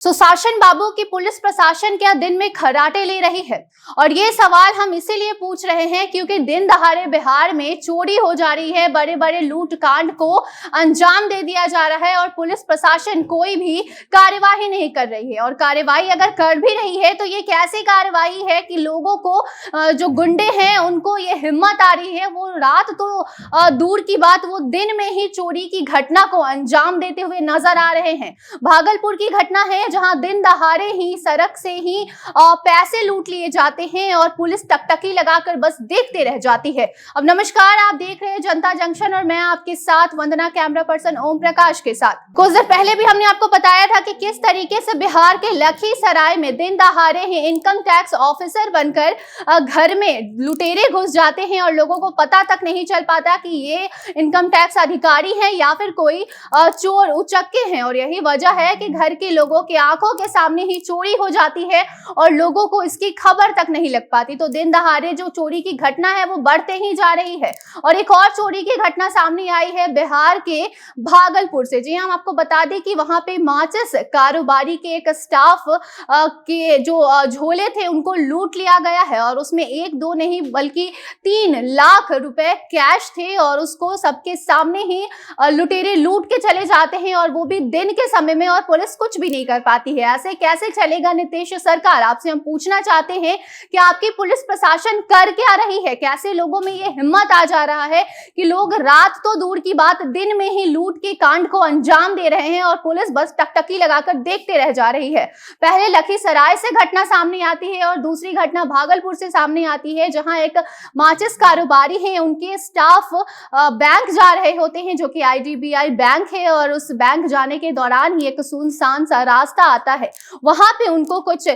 सुशासन बाबू की पुलिस प्रशासन क्या दिन में खर्राटे ले रही है? और ये सवाल हम इसीलिए पूछ रहे हैं क्योंकि दिन दहाड़े बिहार में चोरी हो जा रही है, बड़े बड़े लूट कांड को अंजाम दे दिया जा रहा है और पुलिस प्रशासन कोई भी कार्यवाही नहीं कर रही है। और कार्यवाही अगर कर भी रही है तो ये कैसी कार्यवाही है कि लोगों को जो गुंडे हैं उनको ये हिम्मत आ रही है, वो रात तो दूर की बात, वो दिन में ही चोरी की घटना को अंजाम देते हुए नजर आ रहे हैं। भागलपुर की घटना है जहां दिन दहाड़े ही सड़क से ही पैसे लूट लिए जाते हैं और पुलिस टकटकी लगाकर बस देखते रह जाती है। अब नमस्कार, आप देख रहे हैं जनता जंक्शन और मैं आपके साथ वंदना, कैमरा पर्सन ओम प्रकाश के साथ। कुछ देर पहले भी हमने आपको बताया था कि किस तरीके से बिहार के लखीसराय में दिन दहाड़े ही इनकम टैक्स ऑफिसर बनकर घर में लुटेरे घुस जाते हैं और लोगों को पता तक नहीं चल पाता कि ये इनकम टैक्स अधिकारी हैं या फिर कोई चोर उचक्के हैं। और यही वजह है कि घर के लोगों के आंखों के सामने ही चोरी हो जाती है और लोगों को इसकी खबर तक नहीं लग पाती। तो दिन दहाड़े जो चोरी की घटना है वो बढ़ते ही जा रही है। और एक और चोरी की घटना सामने आई है बिहार के भागलपुर से। जी हम आपको बता दें कि वहां पे माचिस कारोबारी के एक स्टाफ के जो झोले थे उनको लूट लिया गया है और उसमें एक दो नहीं बल्कि 3 लाख रुपए कैश थे और उसको सबके सामने ही लुटेरे लूट के चले जाते हैं और वो भी दिन के समय में, और पुलिस कुछ भी नहीं कर पाती है। ऐसे कैसे चलेगा नीतीश सरकार? आपसे हम पूछना चाहते हैं कि आपकी पुलिस प्रशासन कर क्या रही है? कैसे लोगों में ये हिम्मत आ जा रहा है कि लोग रात तो दूर की बात दिन में ही लूट के कांड को अंजाम दे रहे हैं और पुलिस बस टकटकी लगाकर देखते रह जा रही है। पहले लखीसराय से घटना सामने आती है और दूसरी घटना भागलपुर से सामने आती है जहां एक माचिस कारोबारी है, उनके स्टाफ बैंक जा रहे होते हैं जो कि IDBI बैंक है और उस बैंक जाने के दौरान ही एक सुनसान सा रास्ता आता है। वहां पे उनको कुछ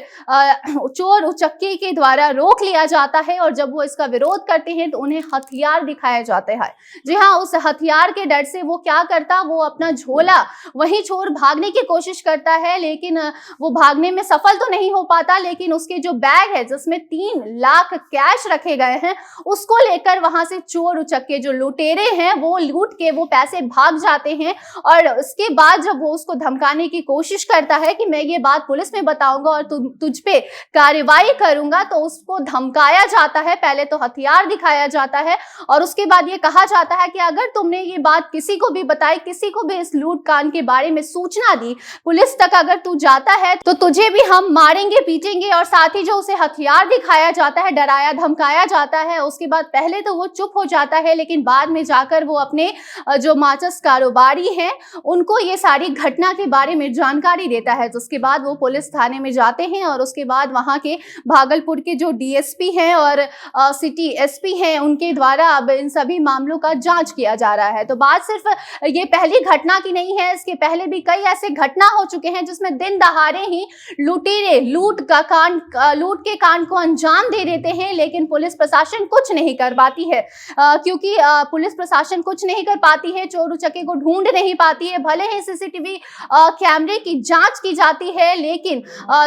चोर उचक्के के द्वारा रोक लिया जाता है और जब वो इसका विरोध करते हैं तो उन्हें हथियार दिखाया जाता है। जी हाँ, उस हथियार के डर से वो क्या करता, वो अपना झोला वहीं छोड़ भागने की कोशिश करता है, लेकिन वो भागने में सफल तो नहीं हो पाता। लेकिन उसके जो बैग है जिसमें 3 लाख कैश रखे गए हैं उसको लेकर वहां से चोर उचक्के जो लुटेरे हैं वो लूट के वो पैसे भाग जाते हैं। और उसके बाद जब वो उसको धमकाने की कोशिश करता है कि मैं ये बात पुलिस में बताऊंगा और तुझ पे कार्रवाई करूंगा, तो उसको धमकाया जाता है। पहले तो हथियार दिखाया जाता है और उसके बाद ये कहा जाता है कि अगर तुमने ये बात किसी को भी बताई, किसी को भी इस लूट कांड के बारे में सूचना दी, पुलिस तक अगर तू जाता है तो तुझे भी हम मारेंगे पीटेंगे। और साथ ही जो उसे हथियार दिखाया जाता है, डराया धमकाया जाता है। उसके बाद पहले तो वो चुप हो जाता है लेकिन बाद में जाकर वो अपने जो माचिस कारोबारी हैं उनको ये सारी घटना के बारे में जानकारी देता है। तो उसके बाद वो पुलिस थाने में जाते हैं और उसके बाद वहां के भागलपुर के जो DSP हैं और सिटी SP हैं उनके द्वारा अब इन सभी मामलों का जांच किया जा रहा है। तो बात सिर्फ ये पहली घटना की नहीं है, इसके पहले भी कई ऐसे घटना हो चुके हैं जिसमें दिन दहाड़े ही लुटेरे लूट के कांड को अंजाम दे देते हैं लेकिन पुलिस प्रशासन कुछ नहीं कर पाती है। क्योंकि पुलिस प्रशासन कुछ नहीं कर पाती है, चोर उचक्के को ढूंढ नहीं पाती है। भले ही CCTV कैमरे की जांच की जाती है लेकिन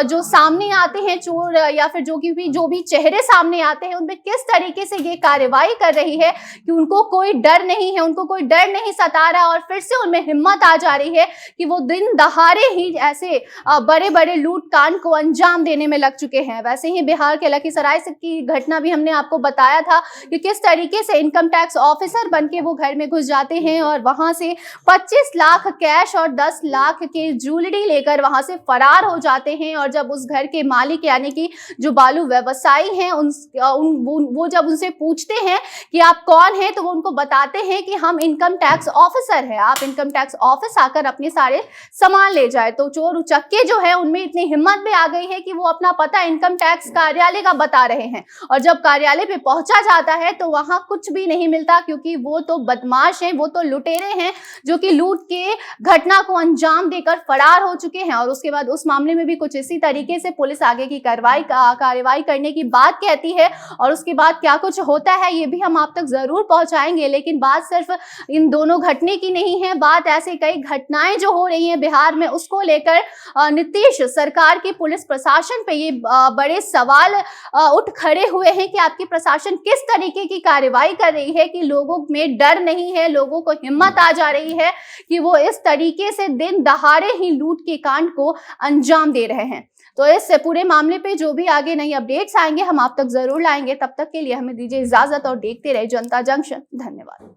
जो सामने आते हैं चोर या फिर जो भी चेहरे सामने आते हैं उनपे किस तरीके से ये कार्रवाई कर रही है कि उनको कोई डर नहीं है, उनको कोई डर नहीं सता रहा और फिर से उनमें हिम्मत आ जा रही है कि वो दिन दहाड़े ही ऐसे बड़े बड़े लूट कांड को अंजाम देने में लग चुके हैं। वैसे ही बिहार के लखीसराय की घटना भी हमने आपको बताया था कि किस तरीके से इनकम टैक्स ऑफिसर बनके वो घर में घुस जाते हैं और वहां से 25 लाख कैश और 10 लाख के ज्वेलरी लेकर वहां से फरार हो जाते हैं। और जब उस घर के मालिक यानी कि जो बालू व्यवसायी हैं वो जब उनसे पूछते हैं कि आप कौन हैं तो वो उनको बताते हैं कि हम इनकम टैक्स ऑफिसर हैं, आप इनकम टैक्स ऑफिस आकर अपने सारे सामान ले जाए। तो चोर उचक्के जो है उनमें इतनी हिम्मत भी आ गई है कि वो अपना पता इनकम टैक्स कार्यालय का बता रहे हैं और जब कार्यालय पे पहुंचा जाता है तो वहां कुछ भी नहीं मिलता क्योंकि वो तो बदमाश हैं, वो तो लुटेरे हैं जो कि लूट के घटना को अंजाम देकर फरार हो चुके हैं। और उसके बाद उस मामले में भी कुछ इसी तरीके से पुलिस आगे की कार्रवाई करने की बात कहती है और उसके बाद क्या कुछ होता है ये भी हम आप तक जरूर पहुंचाएंगे। लेकिन बात सिर्फ इन दोनों घटने की नहीं है, बात ऐसे कई घटनाएं जो हो रही हैं बिहार में उसको लेकर नीतीश सरकार की पुलिस प्रशासन पे ये बड़े सवाल उठ खड़े हुए हैं कि आपकी प्रशासन किस तरीके की कार्रवाई कर रही है कि लोगों में डर नहीं है, लोगों को हिम्मत आ जा रही है कि वो इस तरीके से दिन दहाड़े ही लूट के कांड कांड को अंजाम दे रहे हैं। तो इस पूरे मामले पे जो भी आगे नई अपडेट्स आएंगे हम आप तक जरूर लाएंगे। तब तक के लिए हमें दीजिए इजाजत और देखते रहे जनता जंक्शन। धन्यवाद।